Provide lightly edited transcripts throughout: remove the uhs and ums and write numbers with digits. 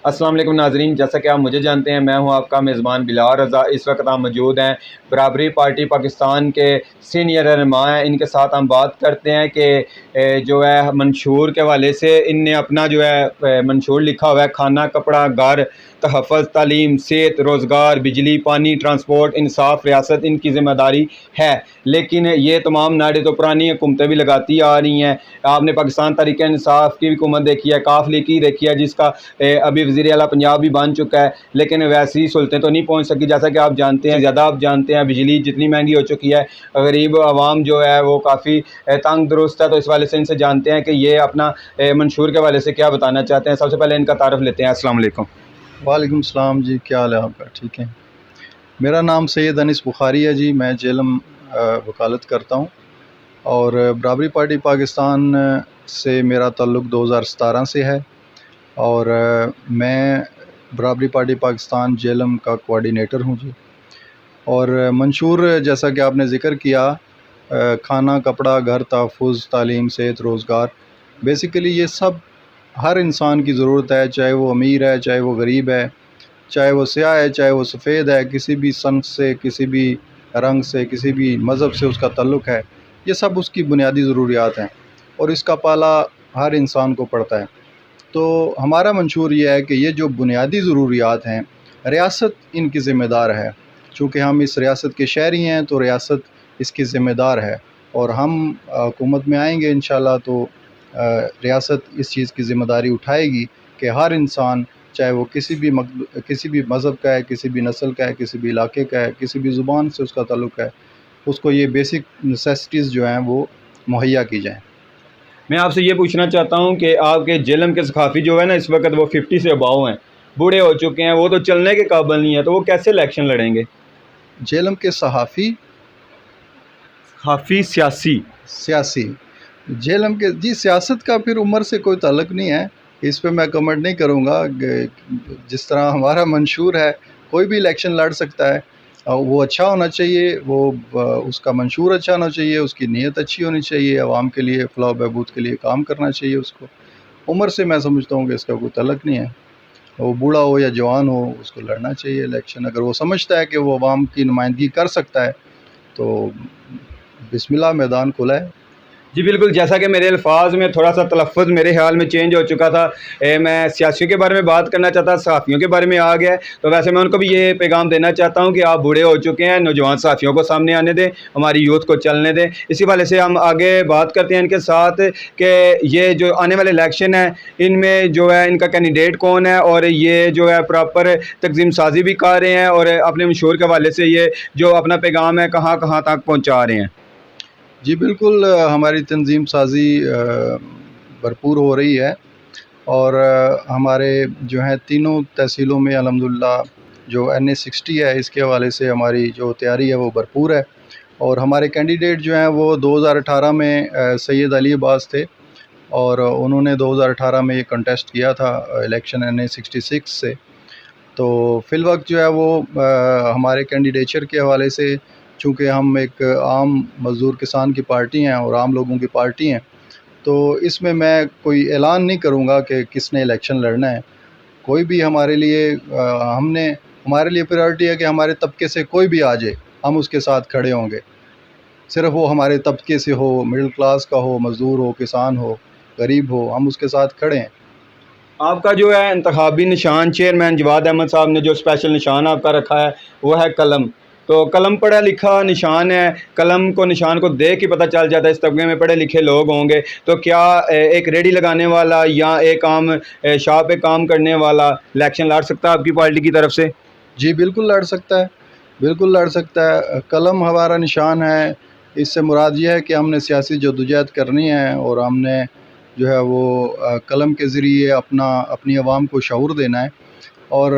अस्सलाम वालेकुम नाज़रीन, जैसा कि आप मुझे जानते हैं, मैं हूं आपका मेज़बान बिलाल रज़ा। इस वक्त हम मौजूद हैं बराबरी पार्टी पाकिस्तान के सीनियर रहनुमा हैं। इनके साथ हम बात करते हैं कि जो है मंशूर के हवाले से इनने अपना जो है मंशूर लिखा हुआ है, खाना कपड़ा घर तहफ़्फ़ुज़ तालीम सेहत रोज़गार बिजली पानी ट्रांसपोर्ट इंसाफ रियासत इनकी ज़िम्मेदारी है। लेकिन ये तमाम नारे तो पुरानी हुकूमतें भी लगाती आ रही हैं। आपने पाकिस्तान तहरीक इंसाफ की हुकूमत देखी है, काफ लीग की देखी है, जिसका अभी वज़ीर आला पंजाब भी बन चुका है, लेकिन वैसी सहूलतें तो नहीं पहुँच सकी। जैसा कि आप जानते हैं, ज़्यादा आप जानते हैं, बिजली जितनी महंगी हो चुकी है, गरीब आवाम जो है वो काफ़ी तंग दुरुस्त है। तो इस वाले से इनसे जानते हैं कि ये अपना मंशूर के हवाले से क्या बताना चाहते हैं। सबसे पहले इनका तारुफ लेते हैं। अस्सलाम वालेकुम। वालेकुम सलाम जी, क्या हाल है आपका? ठीक है। मेरा नाम सैयद अनीस बुखारी है जी। मैं जेलम वकालत करता हूँ और बराबरी पार्टी पाकिस्तान से मेरा ताल्लुक़ 2017 से है और मैं बराबरी पार्टी पाकिस्तान जेलम का कोऑर्डिनेटर हूँ जी। और मंशूर जैसा कि आपने ज़िक्र किया, खाना कपड़ा घर तहफ़्फ़ुज़ तालीम सेहत रोज़गार, बेसिकली ये सब हर इंसान की ज़रूरत है, चाहे वो अमीर है, चाहे वो गरीब है, चाहे वो स्याह है, चाहे वो सफ़ेद है, किसी भी सनत से, किसी भी रंग से, किसी भी मज़हब से उसका ताल्लुक़ है। ये सब उसकी बुनियादी ज़रूरियात हैं और इसका पाला हर इंसान को पड़ता है। तो हमारा मंशूर ये है कि ये जो बुनियादी ज़रूरियात हैं, रियासत इनकी ज़िम्मेदार है। चूँकि हम इस रियासत के शहरी हैं तो रियासत इसकी ज़िम्मेदार है और हम हुकूमत में आएँगे इंशाअल्लाह तो रियासत इस चीज़ की ज़िम्मेदारी उठाएगी कि हर इंसान, चाहे वो किसी भी मज़हब का है, किसी भी नस्ल का है, किसी भी इलाके का है, किसी भी ज़ुबान से उसका ताल्लुक़ है, उसको ये बेसिक नेसेसिटीज़ जो हैं वो मुहैया की जाएँ। मैं आपसे ये पूछना चाहता हूँ कि आपके जेलम के सकाफ़ी जो है ना, इस वक्त वो 50 से अबाव हैं, बूढ़े हो चुके हैं, वो तो चलने के काबिल नहीं है, तो वो कैसे इलेक्शन लड़ेंगे? जेलम के सहाफ़ी काफ़ी सियासी। सियासी जेलम के जी, सियासत का फिर उम्र से कोई ताल्लुक़ नहीं है। इस पे मैं कमेंट नहीं करूँगा। जिस तरह हमारा मंशूर है, कोई भी इलेक्शन लड़ सकता है। वो अच्छा होना चाहिए, उसका मंशूर अच्छा होना चाहिए, उसकी नीयत अच्छी होनी चाहिए, आवाम के लिए फ़लाह बहबूद के लिए काम करना चाहिए उसको। उम्र से मैं समझता हूँ कि इसका कोई ताल्लुक़ नहीं है। वो बूढ़ा हो या जवान हो, उसको लड़ना चाहिए इलेक्शन। अगर वो समझता है कि वो आवाम की नुमाइंदगी कर सकता है तो बिस्मिल्लाह, मैदान खुला है। जी बिल्कुल, जैसा कि मेरे अल्फाज में थोड़ा-सा तलफ़्फ़ुज़ मेरे ख़्याल में चेंज हो चुका था। मैं सियासियों के बारे में बात करना चाहता, सहाफ़ियों के बारे में आ गया है। तो वैसे मैं उनको भी ये पैगाम देना चाहता हूँ कि आप बूढ़े हो चुके हैं, नौजवान सहाफ़ियों को सामने आने दें, हमारी यूथ को चलने दें। इसी वाले से हम आगे बात करते हैं इनके साथ कि ये जो आने वाले इलेक्शन है, इनमें जो है इनका कैंडिडेट कौन है और ये जो है प्रॉपर तंज़ीम साज़ी भी कर रहे हैं और अपने मशहूर के हवाले से ये जो अपना पैगाम है कहाँ-कहाँ तक पहुँचा रहे हैं। जी बिल्कुल, हमारी तंज़ीम साज़ी भरपूर हो रही है और हमारे जो हैं तीनों तहसीलों में अल्हम्दुलिल्लाह जो NA 60 है, इसके हवाले से हमारी जो तैयारी है वो भरपूर है। और हमारे कैंडिडेट जो हैं वो 2018 में सैयद अली अब्बास थे और उन्होंने 2018 में ये कंटेस्ट किया था इलेक्शन NA 66 से। तो फ़िलवक़्त जो है वो हमारे कैंडिडेचर के हवाले से, चूँकि हम एक आम मज़दूर किसान की पार्टी हैं और आम लोगों की पार्टी हैं, तो इसमें मैं कोई ऐलान नहीं करूँगा कि किसने इलेक्शन लड़ना है। कोई भी हमारे लिए हमारे लिए प्रायोरिटी है कि हमारे तबके से कोई भी आ जाए, हम उसके साथ खड़े होंगे। सिर्फ़ वो हमारे तबके से हो, मिडिल क्लास का हो, मज़दूर हो, किसान हो, गरीब हो, हम उसके साथ खड़े हैं। आपका जो है इंतखाबी निशान चेयरमैन जवाद अहमद साहब ने जो स्पेशल निशान आपका रखा है वो है कलम। तो कलम पढ़ा लिखा निशान है, कलम को निशान को देख ही पता चल जाता है इस तबके में पढ़े लिखे लोग होंगे। तो क्या एक रेडी लगाने वाला या एक आम शॉप पे काम करने वाला इलेक्शन लड़ सकता है आपकी पार्टी की तरफ से? जी, बिल्कुल लड़ सकता है, बिल्कुल लड़ सकता है। कलम हमारा निशान है, इससे मुराद ये है कि हमने सियासी जद्दोजहद करनी है और हमने जो है वो कलम के ज़रिए अपनी आवाम को शऊर देना है। और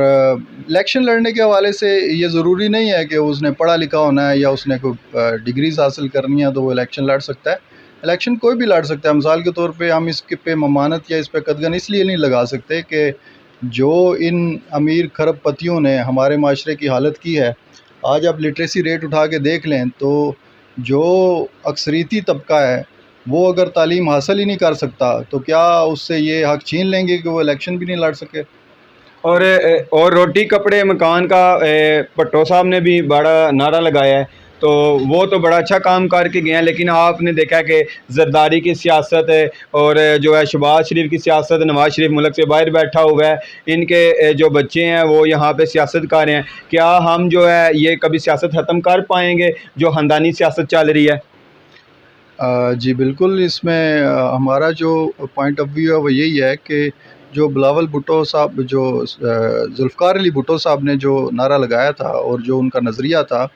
इलेक्शन लड़ने के हवाले से ये ज़रूरी नहीं है कि उसने पढ़ा लिखा होना है या उसने कोई डिग्रीज़ हासिल करनी है तो वो इलेक्शन लड़ सकता है। इलेक्शन कोई भी लड़ सकता है। मिसाल के तौर पे हम इसके पे ममानत या इस पे कदगन इसलिए नहीं लगा सकते कि जो इन अमीर खरबपतियों ने हमारे माशरे की हालत की है, आज आप लिटरेसी रेट उठा के देख लें तो जो अक्सरियती तबका है वो अगर तालीम हासिल ही नहीं कर सकता तो क्या उससे ये हक़ छीन लेंगे कि वो इलेक्शन भी नहीं लड़ सके? और रोटी कपड़े मकान का भट्टो साहब ने भी बड़ा नारा लगाया है, तो वो तो बड़ा अच्छा काम करके गए हैं। लेकिन आपने देखा कि जरदारी की सियासत है और जो है शहबाज शरीफ की सियासत, नवाज शरीफ मुल्क से बाहर बैठा हुआ है, इनके जो बच्चे हैं वो यहाँ पे सियासत कर रहे हैं। क्या हम जो है ये कभी सियासत ख़त्म कर पाएंगे जो ख़ानदानी सियासत चल रही है? जी बिल्कुल, इसमें हमारा जो पॉइंट ऑफ व्यू है वो यही है कि जो बिलावल भुट्टो साहब, जो ज़ुल्फ़िकार अली भुट्टो साहब ने जो नारा लगाया था और जो उनका नज़रिया था,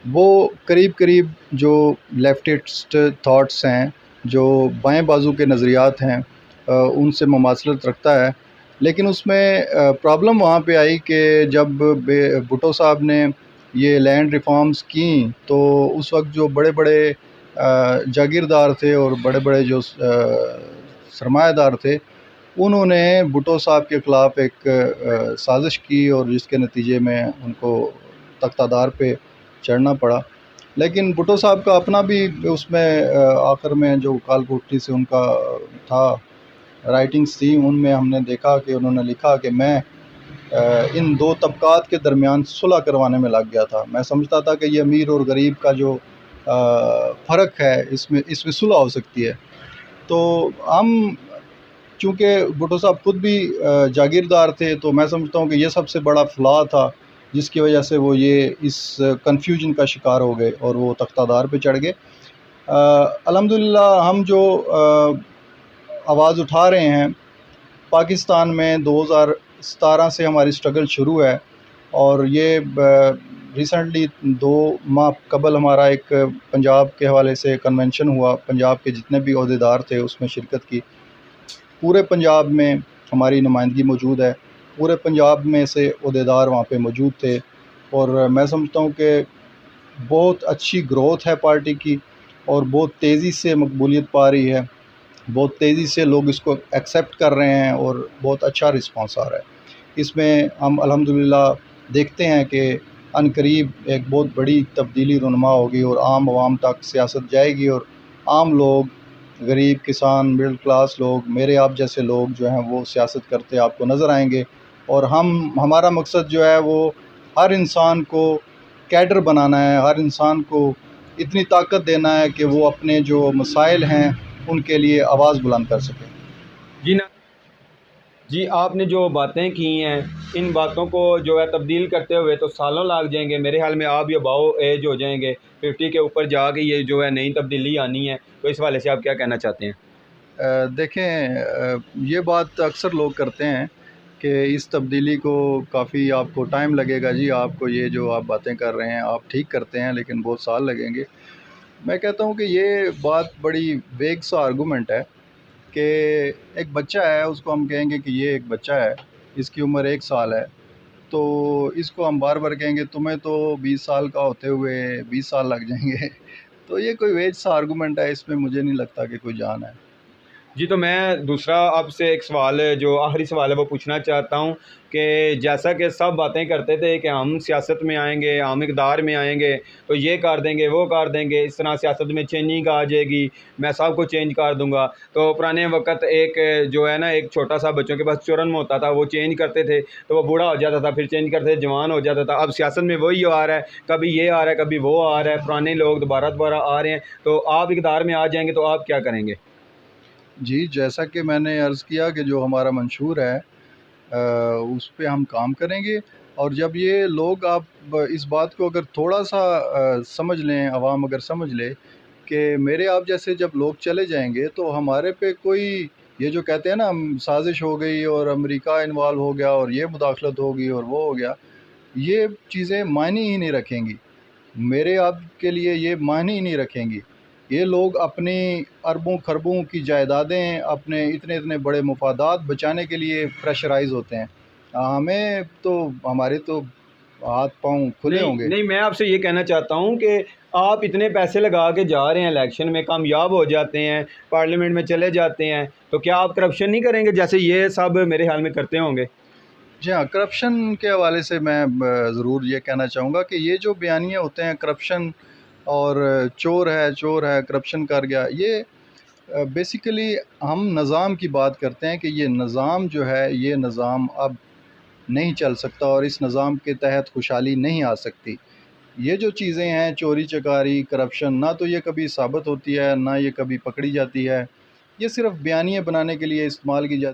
वो करीब करीब जो लेफ्टिस्ट थाट्स हैं, जो बाएं बाजू के नज़रियात हैं, उनसे मुमासलत रखता है। लेकिन उसमें प्रॉब्लम वहाँ पे आई कि जब भुट्टो साहब ने ये लैंड रिफॉर्म्स की, तो उस वक्त जो बड़े बड़े जागीरदार थे और बड़े बड़े जो सरमायादार थे, उन्होंने भुट्टो साहब के ख़िलाफ़ एक साजिश की और जिसके नतीजे में उनको तख्तादार पे चढ़ना पड़ा। लेकिन भुट्टो साहब का अपना भी उसमें आखिर में जो काल-कोठरी से उनका था, राइटिंग्स थी, उनमें हमने देखा कि उन्होंने लिखा कि मैं इन दो तबक़ात के दरमियान सुलह करवाने में लग गया था। मैं समझता था कि ये अमीर और गरीब का जो फ़र्क है, इसमें सुलह हो सकती है। तो हम, चूँकि भुट्टो साहब खुद भी जागीरदार थे, तो मैं समझता हूँ कि ये सबसे बड़ा फ़्लॉ था जिसकी वजह से वो ये इस कन्फ्यूजन का शिकार हो गए और वो तख्तादार पे चढ़ गए। अल्हम्दुलिल्लाह हम जो आवाज़ उठा रहे हैं, पाकिस्तान में 2017 से हमारी स्ट्रगल शुरू है और ये रिसेंटली 2 माह कबल हमारा एक पंजाब के हवाले से कन्वेंशन हुआ। पंजाब के जितने भी ओहदेदार थे उसमें शिरकत की। पूरे पंजाब में हमारी नुमाइंदगी मौजूद है, पूरे पंजाब में से ओहदेदार वहाँ पे मौजूद थे और मैं समझता हूँ कि बहुत अच्छी ग्रोथ है पार्टी की और बहुत तेज़ी से मकबूलियत पा रही है। बहुत तेज़ी से लोग इसको एक्सेप्ट कर रहे हैं और बहुत अच्छा रिस्पॉन्स आ रहा है। इसमें हम अल्हम्दुलिल्लाह देखते हैं कि अनकरीब एक बहुत बड़ी तब्दीली रुनुमा होगी और आम आवाम तक सियासत जाएगी और आम लोग, गरीब, किसान, मिडिल क्लास लोग, मेरे आप जैसे लोग जो हैं वो सियासत करते आपको नज़र आएंगे। और हमारा मकसद जो है वो हर इंसान को कैडर बनाना है, हर इंसान को इतनी ताकत देना है कि वो अपने जो मसाइल हैं उनके लिए आवाज़ बुलंद कर सकें। जी ना जी, आपने जो बातें की हैं, इन बातों को जो है तब्दील करते हुए तो सालों लग जाएंगे। मेरे ख्याल में आप ये अबाव एज हो जाएंगे, 50 के ऊपर जाके ये जो है नई तब्दीली आनी है। तो इस हवाले से आप क्या कहना चाहते हैं? देखें, ये बात अक्सर लोग करते हैं कि इस तब्दीली को काफ़ी आपको टाइम लगेगा जी, आपको ये जो आप बातें कर रहे हैं आप ठीक करते हैं लेकिन बहुत साल लगेंगे। मैं कहता हूँ कि ये बात बड़ी वेग सा आर्गूमेंट है कि एक बच्चा है, उसको हम कहेंगे कि ये एक बच्चा है, इसकी उम्र 1 साल है, तो इसको हम बार-बार कहेंगे तुम्हें तो 20 साल का होते हुए 20 साल लग जाएँगे। तो ये कोई वेज सा आर्गूमेंट है, इसमें मुझे नहीं लगता कि कोई जान है। जी, तो मैं दूसरा आपसे एक सवाल जो आखिरी सवाल है वो पूछना चाहता हूँ कि जैसा कि सब बातें करते थे कि हम सियासत में आएंगे, हम इक़्तिदार में आएंगे तो ये कर देंगे, वो कर देंगे, इस तरह सियासत में चेंजिंग आ जाएगी, मैं सब कुछ चेंज कर दूंगा। तो पुराने वक्त एक जो है ना, एक छोटा सा बच्चों के पास चुरन होता था, वो चेंज करते थे तो वो बूढ़ा हो जाता था, फिर चेंज करते थे जवान हो जाता था। अब सियासत में वही आ रहा है, कभी ये आ रहा है, कभी वो आ रहा है, पुराने लोग दोबारा दोबारा आ रहे हैं। तो आप इक़्तिदार में आ जाएंगे तो आप क्या करेंगे? जी, जैसा कि मैंने अर्ज़ किया कि जो हमारा मंशूर है उस पे हम काम करेंगे और जब ये लोग, आप इस बात को अगर थोड़ा-सा समझ लें, आवाम अगर समझ ले कि मेरे आप जैसे जब लोग चले जाएँगे तो हमारे पे कोई, ये जो कहते हैं ना हम साज़िश हो गई और अमेरिका इन्वॉल्व हो गया और ये मुदाखलत हो गई और वो हो गया, ये चीज़ें मायने ही नहीं रखेंगी। मेरे आपके लिए ये मायने ही नहीं रखेंगी। ये लोग अपनी अरबों-खरबों की जायदादें, अपने इतने-इतने बड़े मफादात बचाने के लिए प्रेशराइज़ होते हैं। हमें तो, हमारे तो हाथ-पाँव खुले नहीं, होंगे। नहीं, मैं आपसे ये कहना चाहता हूँ कि आप इतने पैसे लगा के जा रहे हैं इलेक्शन में, कामयाब हो जाते हैं, पार्लियामेंट में चले जाते हैं, तो क्या आप करप्शन नहीं करेंगे जैसे ये सब मेरे ख्याल में करते होंगे? जी हाँ, करप्शन के हवाले से मैं ज़रूर ये कहना चाहूँगा कि ये जो बयानिए होते हैं करप्शन और चोर है, करप्शन कर गया, ये बेसिकली हम निज़ाम की बात करते हैं कि ये निज़ाम जो है, ये निज़ाम अब नहीं चल सकता और इस निज़ाम के तहत खुशहाली नहीं आ सकती। ये जो चीज़ें हैं, चोरी चकारी, करप्शन, ना तो ये कभी साबित होती है, ना ये कभी पकड़ी जाती है। ये सिर्फ़ बयानिए बनाने के लिए इस्तेमाल की जाती है।